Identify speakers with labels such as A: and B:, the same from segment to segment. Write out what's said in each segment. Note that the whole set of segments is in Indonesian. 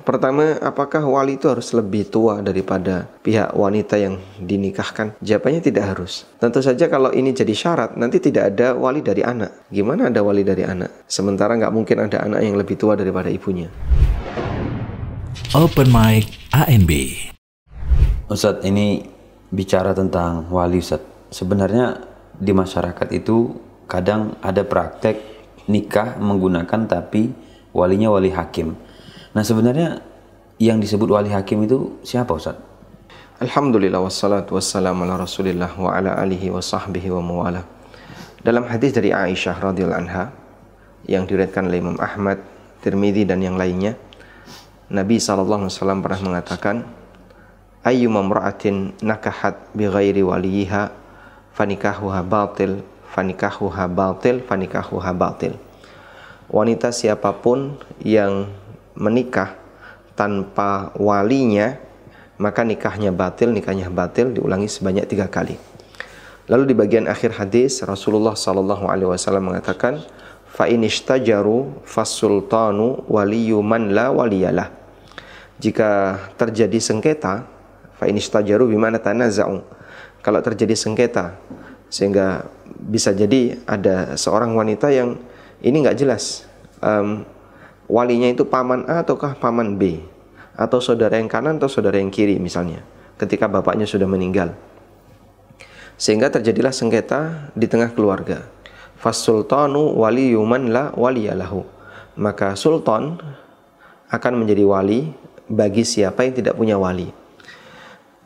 A: Pertama, apakah wali itu harus lebih tua daripada pihak wanita yang dinikahkan? Jawabannya tidak harus. Tentu saja kalau ini jadi syarat, nanti tidak ada wali dari anak. Gimana ada wali dari anak? Sementara nggak mungkin ada anak yang lebih tua daripada ibunya.
B: Open Mic ANB.
C: Ustadz, ini bicara tentang wali, Ustadz. Sebenarnya di masyarakat itu kadang ada praktek nikah menggunakan tapi walinya wali hakim. Nah, sebenarnya yang disebut wali hakim itu siapa, Ustaz?
A: Alhamdulillah wassalatu wassalamu ala Rasulillah wa ala alihi wa sahbihi wa mawala. Dalam hadis dari Aisyah radhiyallahu anha yang diriwayatkan oleh Imam Ahmad, Tirmidzi dan yang lainnya, Nabi SAW pernah mengatakan, ayyuma imra'atin nakahat bighairi waliha fanikahuha batil fanikahuha batil fanikahuha batil. Wanita siapapun yang menikah tanpa walinya, maka nikahnya batil, diulangi sebanyak 3 kali. Lalu di bagian akhir hadis Rasulullah SAW mengatakan, fa in ishtajaru fasultanu waliyu man la waliyalah. Jika terjadi sengketa, fa in ishtajaru bimana tanaza'u. Kalau terjadi sengketa, sehingga bisa jadi ada seorang wanita yang ini nggak jelas, walinya itu paman A ataukah paman B, atau saudara yang kanan atau saudara yang kiri misalnya, ketika bapaknya sudah meninggal, sehingga terjadilah sengketa di tengah keluarga. Fasultanu waliyyu man la waliyalahu. Maka sultan akan menjadi wali bagi siapa yang tidak punya wali.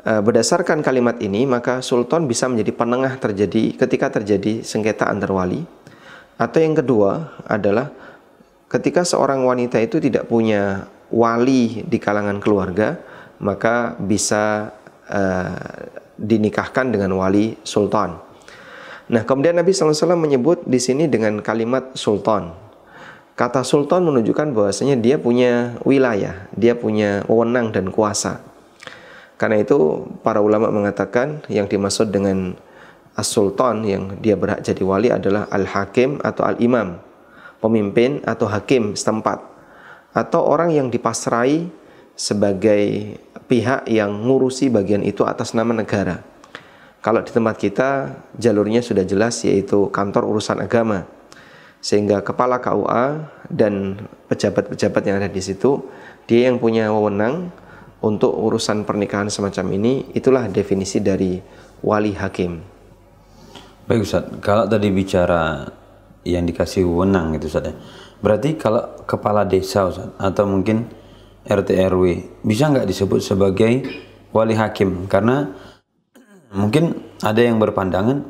A: Berdasarkan kalimat ini, maka sultan bisa menjadi penengah ketika terjadi sengketa antar wali. Atau yang kedua adalah ketika seorang wanita itu tidak punya wali di kalangan keluarga, maka bisa dinikahkan dengan wali sultan. Nah, kemudian Nabi SAW menyebut di sini dengan kalimat sultan. Kata sultan menunjukkan bahwasanya dia punya wilayah, dia punya wewenang dan kuasa. Karena itu para ulama mengatakan yang dimaksud dengan as-sultan yang dia berhak jadi wali adalah al-hakim atau al-imam, pemimpin atau hakim setempat, atau orang yang dipasrai sebagai pihak yang ngurusi bagian itu atas nama negara. Kalau di tempat kita jalurnya sudah jelas, yaitu kantor urusan agama, sehingga kepala KUA dan pejabat-pejabat yang ada di situ, dia yang punya wewenang untuk urusan pernikahan semacam ini. Itulah definisi dari wali hakim.
C: Baik, Ustaz, kalau tadi bicara yang dikasih wewenang itu, Ustaz, berarti kalau kepala desa, Ustaz, atau mungkin RT RW bisa nggak disebut sebagai wali hakim? Karena mungkin ada yang berpandangan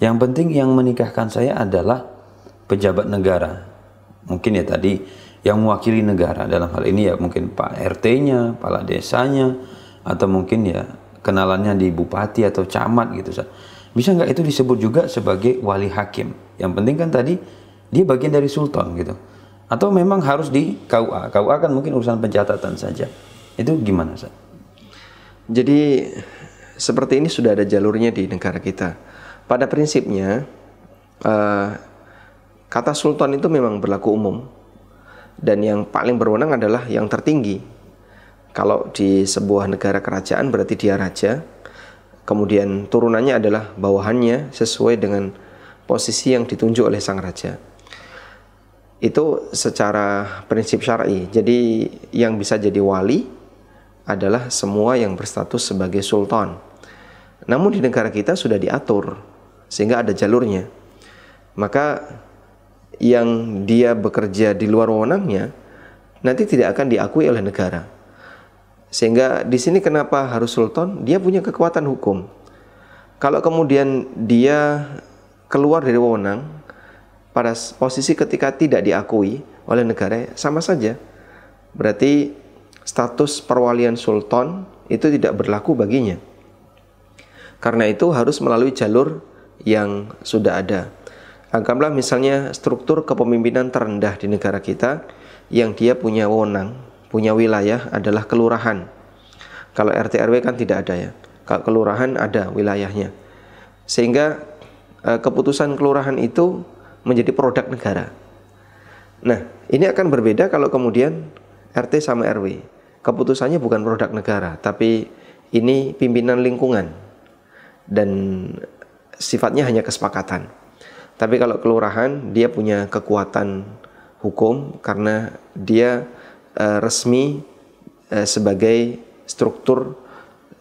C: yang penting yang menikahkan saya adalah pejabat negara, mungkin ya tadi yang mewakili negara, dalam hal ini ya mungkin Pak RT-nya, kepala desanya, atau mungkin ya kenalannya di bupati atau camat gitu, Ustaz. Bisa nggak itu disebut juga sebagai wali hakim? Yang penting kan tadi dia bagian dari sultan gitu. Atau memang harus di KUA? KUA kan mungkin urusan pencatatan saja. Itu gimana, Ustaz?
A: Jadi seperti ini sudah ada jalurnya di negara kita. Pada prinsipnya kata sultan itu memang berlaku umum, dan yang paling berwenang adalah yang tertinggi. Kalau di sebuah negara kerajaan berarti dia raja, kemudian turunannya adalah bawahannya sesuai dengan posisi yang ditunjuk oleh sang raja. Itu secara prinsip syar'i. Jadi yang bisa jadi wali adalah semua yang berstatus sebagai sultan. Namun di negara kita sudah diatur sehingga ada jalurnya. Maka yang dia bekerja di luar wewenangnya nanti tidak akan diakui oleh negara. Sehingga di sini kenapa harus sultan? Dia punya kekuatan hukum. Kalau kemudian dia keluar dari wewenang pada posisi ketika tidak diakui oleh negara, sama saja. Berarti status perwalian sultan itu tidak berlaku baginya. Karena itu harus melalui jalur yang sudah ada. Anggaplah misalnya struktur kepemimpinan terendah di negara kita yang dia punya wewenang, punya wilayah adalah kelurahan. Kalau RT RW kan tidak ada ya. Kalau kelurahan ada wilayahnya. Sehingga keputusan kelurahan itu menjadi produk negara. Nah, ini akan berbeda kalau kemudian RT sama RW. keputusannya bukan produk negara, tapi ini pimpinan lingkungan dan sifatnya hanya kesepakatan. Tapi kalau kelurahan dia punya kekuatan hukum karena dia resmi sebagai struktur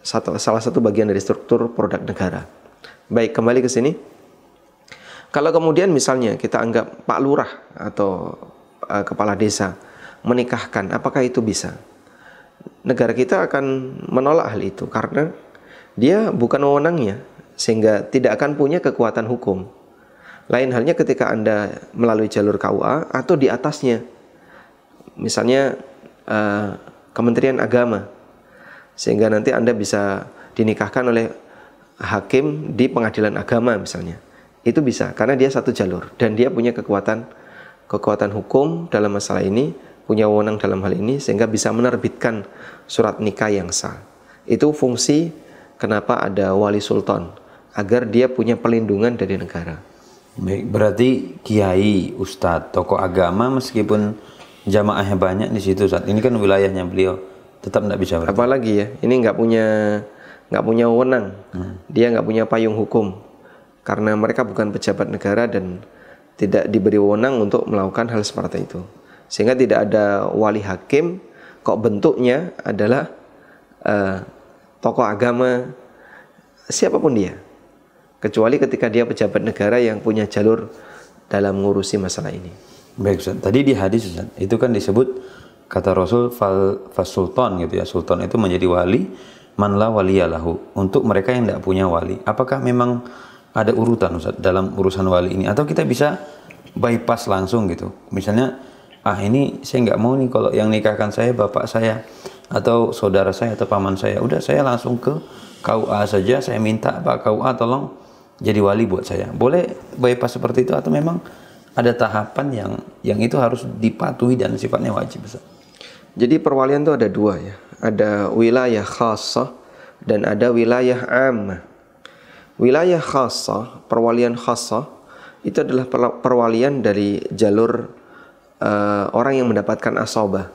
A: salah satu bagian dari struktur produk negara. Baik, kembali ke sini. Kalau kemudian misalnya kita anggap Pak Lurah atau kepala desa menikahkan, apakah itu bisa? Negara kita akan menolak hal itu karena dia bukan wewenangnya, sehingga tidak akan punya kekuatan hukum. Lain halnya ketika Anda melalui jalur KUA atau di atasnya, misalnya Kementerian Agama, sehingga nanti Anda bisa dinikahkan oleh hakim di pengadilan agama misalnya. Itu bisa karena dia satu jalur dan dia punya kekuatan hukum dalam masalah ini, punya wewenang dalam hal ini, sehingga bisa menerbitkan surat nikah yang sah. Itu fungsi kenapa ada wali sultan, agar dia punya perlindungan dari negara.
C: Baik, berarti kiai, ustadz, tokoh agama meskipun jamaahnya banyak di situ saat ini kan wilayahnya beliau tetap tidak bisa berarti.
A: Apalagi ya, ini nggak punya wewenang, dia nggak punya payung hukum karena mereka bukan pejabat negara dan tidak diberi wewenang untuk melakukan hal seperti itu. Sehingga tidak ada wali hakim, kok bentuknya adalah tokoh agama siapapun dia, kecuali ketika dia pejabat negara yang punya jalur dalam mengurusi masalah ini.
C: Baik Ustaz, tadi di hadis Ustaz, itu kan disebut kata Rasul sultan gitu ya, sultan itu menjadi wali man la waliyalahu, untuk mereka yang tidak punya wali. Apakah memang ada urutan Ustaz dalam urusan wali ini, atau kita bisa bypass langsung gitu, misalnya ini saya nggak mau nih kalau yang nikahkan saya bapak saya atau saudara saya atau paman saya, udah saya langsung ke KUA saja, saya minta Pak KUA tolong jadi wali buat saya. Boleh bypass seperti itu atau memang ada tahapan yang itu harus dipatuhi dan sifatnya wajib Ustaz?
A: Jadi perwalian itu ada dua ya, ada wilayah khassah dan ada wilayah ammah. Wilayah khassah, perwalian khassah itu adalah perwalian dari jalur orang yang mendapatkan asobah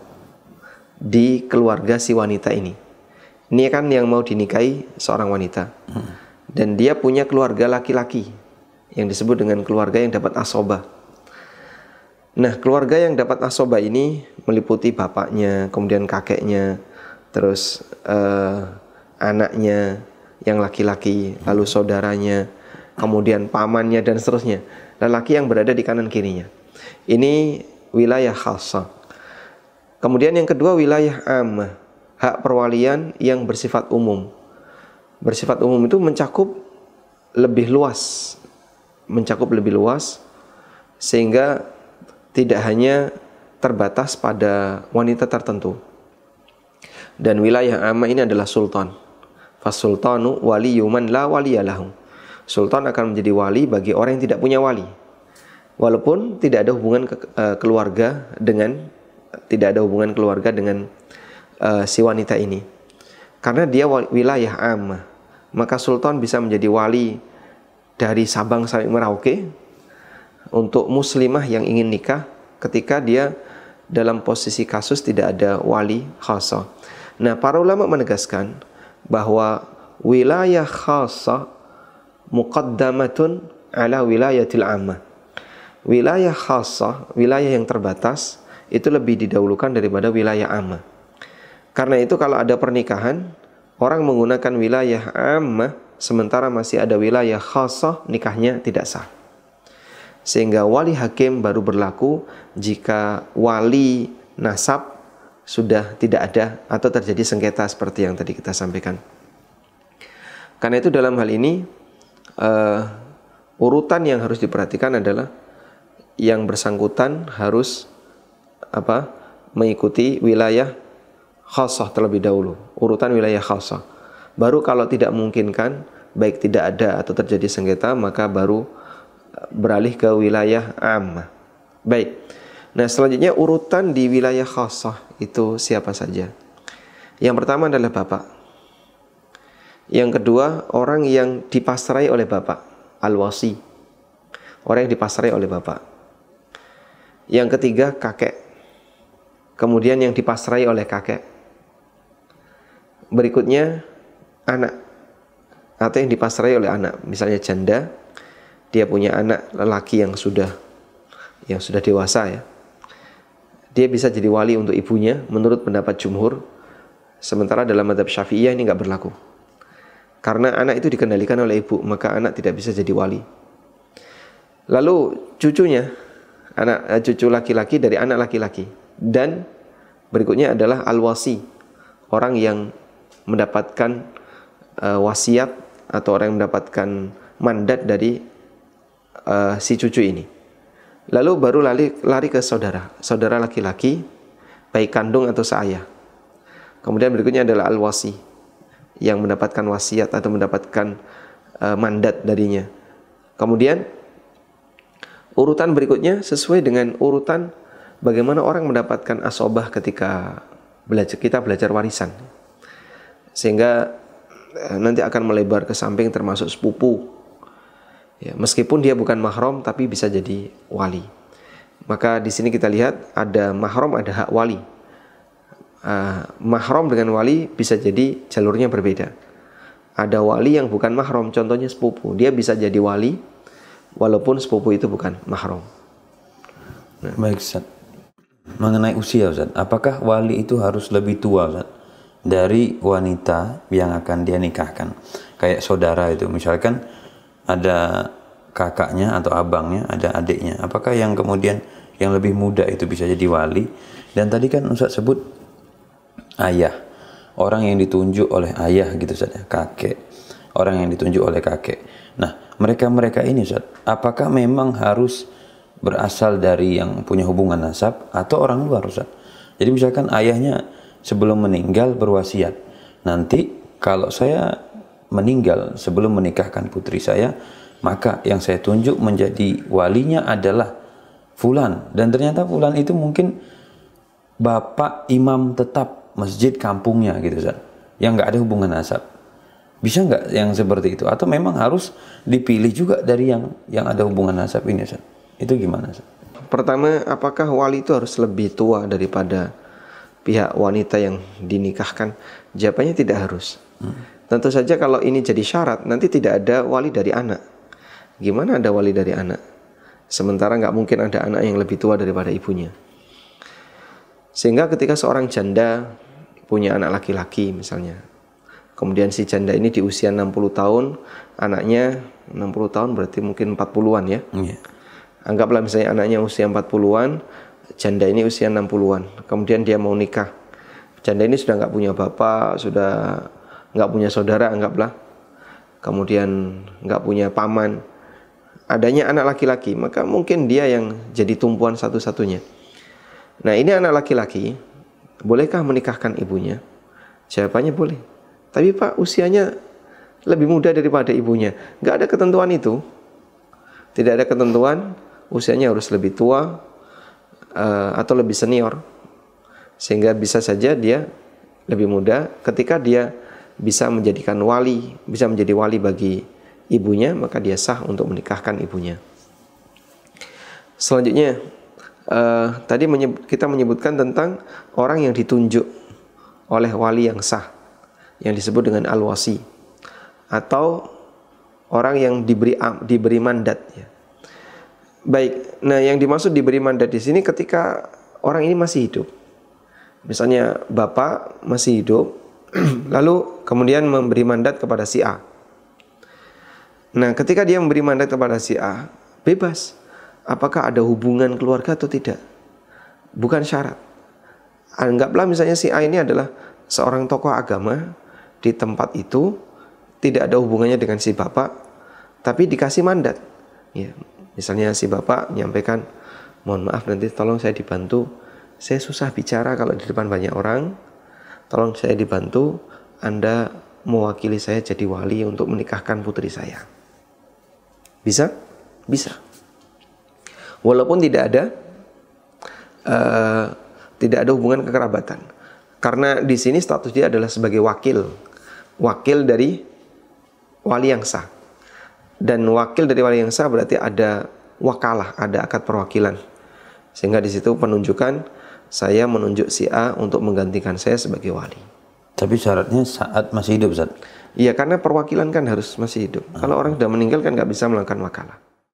A: di keluarga si wanita ini. Ini kan yang mau dinikahi seorang wanita, dan dia punya keluarga laki-laki yang disebut dengan keluarga yang dapat asobah. Nah, keluarga yang dapat asobah ini meliputi bapaknya, kemudian kakeknya, terus anaknya yang laki-laki, lalu saudaranya, kemudian pamannya dan seterusnya, lelaki yang berada di kanan kirinya. Ini wilayah khassah. Kemudian yang kedua wilayah ammah, hak perwalian yang bersifat umum. Bersifat umum itu mencakup lebih luas, sehingga tidak hanya terbatas pada wanita tertentu. Dan wilayah ammah ini adalah sultan. Fasultanu waliyyu man la waliyalahu. Sultan akan menjadi wali bagi orang yang tidak punya wali, walaupun tidak ada hubungan keluarga dengan si wanita ini, karena dia wilayah ammah. Maka sultan bisa menjadi wali dari Sabang sampai Merauke untuk muslimah yang ingin nikah ketika dia dalam posisi kasus tidak ada wali khassah. Nah, para ulama menegaskan bahwa wilayah khassah muqaddamatun ala wilayatil ammah. Wilayah khassah, wilayah yang terbatas, itu lebih didahulukan daripada wilayah ammah. Karena itu kalau ada pernikahan, orang menggunakan wilayah ammah sementara masih ada wilayah khassah, nikahnya tidak sah. Sehingga wali hakim baru berlaku jika wali nasab sudah tidak ada atau terjadi sengketa seperti yang tadi kita sampaikan. Karena itu dalam hal ini urutan yang harus diperhatikan adalah yang bersangkutan harus mengikuti wilayah khassah terlebih dahulu, urutan wilayah khassah. Baru kalau tidak memungkinkan, baik tidak ada atau terjadi sengketa, maka baru beralih ke wilayah ammah. Baik. Nah, selanjutnya urutan di wilayah khassah itu siapa saja? Yang pertama adalah bapak. Yang kedua, orang yang dipasrai oleh bapak, al-wasi. Orang yang dipasrai oleh bapak. Yang ketiga, kakek. Kemudian yang dipasrai oleh kakek. berikutnya anak atau yang dipasrai oleh anak. Misalnya janda, dia punya anak lelaki yang sudah dewasa ya. Dia bisa jadi wali untuk ibunya menurut pendapat jumhur. Sementara dalam mazhab Syafi'iyah ini nggak berlaku. Karena anak itu dikendalikan oleh ibu, maka anak tidak bisa jadi wali. Lalu cucunya, cucu laki-laki dari anak laki-laki. Dan berikutnya adalah al-wasi, orang yang mendapatkan wasiat atau orang yang mendapatkan mandat dari si cucu ini. Lalu baru lari ke saudara laki-laki, baik kandung atau seayah. Kemudian berikutnya adalah al-wasi, yang mendapatkan wasiat atau mendapatkan mandat darinya. Kemudian urutan berikutnya sesuai dengan urutan bagaimana orang mendapatkan asobah ketika kita belajar warisan. Sehingga nanti akan melebar ke samping termasuk sepupu. Ya, meskipun dia bukan mahram tapi bisa jadi wali. Maka di sini kita lihat ada mahram, ada hak wali. Mahram dengan wali bisa jadi jalurnya berbeda. Ada wali yang bukan mahram, contohnya sepupu. Dia bisa jadi wali walaupun sepupu itu bukan mahram.
C: Nah. Baik, Ustaz. Mengenai usia, Ustaz, apakah wali itu harus lebih tua, Ustaz, dari wanita yang akan dia nikahkan? Kayak saudara itu, misalkan ada kakaknya atau abangnya, ada adiknya. Apakah yang kemudian yang lebih muda itu bisa jadi wali? Dan tadi kan Ustaz sebut ayah, orang yang ditunjuk oleh ayah gitu saja, kakek, orang yang ditunjuk oleh kakek. Nah, mereka ini Ustaz, apakah memang harus berasal dari yang punya hubungan nasab atau orang luar, Ustaz? Jadi misalkan ayahnya sebelum meninggal berwasiat, nanti kalau saya meninggal sebelum menikahkan putri saya, maka yang saya tunjuk menjadi walinya adalah fulan. Dan ternyata fulan itu mungkin bapak imam tetap masjid kampungnya gitu, Ustaz, yang nggak ada hubungan nasab. Bisa nggak yang seperti itu? Atau memang harus dipilih juga dari yang ada hubungan nasab ini, Ustaz? Itu gimana, Ustaz?
A: Pertama, apakah wali itu harus lebih tua daripada pihak wanita yang dinikahkan? Jawabannya tidak harus. Tentu saja kalau ini jadi syarat, nanti tidak ada wali dari anak. Gimana ada wali dari anak? Sementara nggak mungkin ada anak yang lebih tua daripada ibunya. Sehingga ketika seorang janda punya anak laki-laki misalnya, kemudian si janda ini di usia 60 tahun, anaknya 60 tahun berarti mungkin 40-an ya. Anggaplah misalnya anaknya usia 40-an, janda ini usia 60-an. Kemudian dia mau nikah. Janda ini sudah nggak punya bapak, sudah nggak punya saudara anggaplah. Kemudian nggak punya paman. Adanya anak laki-laki, maka mungkin dia yang jadi tumpuan satu-satunya. Nah, ini anak laki-laki, bolehkah menikahkan ibunya? Jawabannya boleh. Tapi Pak, usianya lebih muda daripada ibunya. Nggak ada ketentuan itu. Tidak ada ketentuan usianya harus lebih tua atau lebih senior. Sehingga bisa saja dia lebih muda. Ketika dia bisa menjadikan wali, bisa menjadi wali bagi ibunya, maka dia sah untuk menikahkan ibunya. Selanjutnya, tadi kita menyebutkan tentang orang yang ditunjuk oleh wali yang sah, yang disebut dengan al-wasi, atau orang yang diberi mandat ya. Baik, nah yang dimaksud diberi mandat di sini ketika orang ini masih hidup. Misalnya bapak masih hidup, lalu kemudian memberi mandat kepada si A. Nah, ketika dia memberi mandat kepada si A, bebas apakah ada hubungan keluarga atau tidak. Bukan syarat. Anggaplah misalnya si A ini adalah seorang tokoh agama di tempat itu, tidak ada hubungannya dengan si bapak, tapi dikasih mandat ya. Misalnya si bapak menyampaikan, mohon maaf nanti tolong saya dibantu, saya susah bicara kalau di depan banyak orang, tolong saya dibantu, Anda mewakili saya jadi wali untuk menikahkan putri saya. Bisa? Bisa. Walaupun tidak ada hubungan kekerabatan, karena di sini status dia adalah sebagai wakil dari wali yang sah, dan wakil dari wali yang sah berarti ada wakalah, ada akad perwakilan, sehingga di situ penunjukan saya menunjuk si A untuk menggantikan saya sebagai wali.
C: Tapi syaratnya saat masih hidup, Ustaz.
A: Iya, karena perwakilan kan harus masih hidup. Kalau orang sudah meninggal kan nggak bisa melakukan wakalah.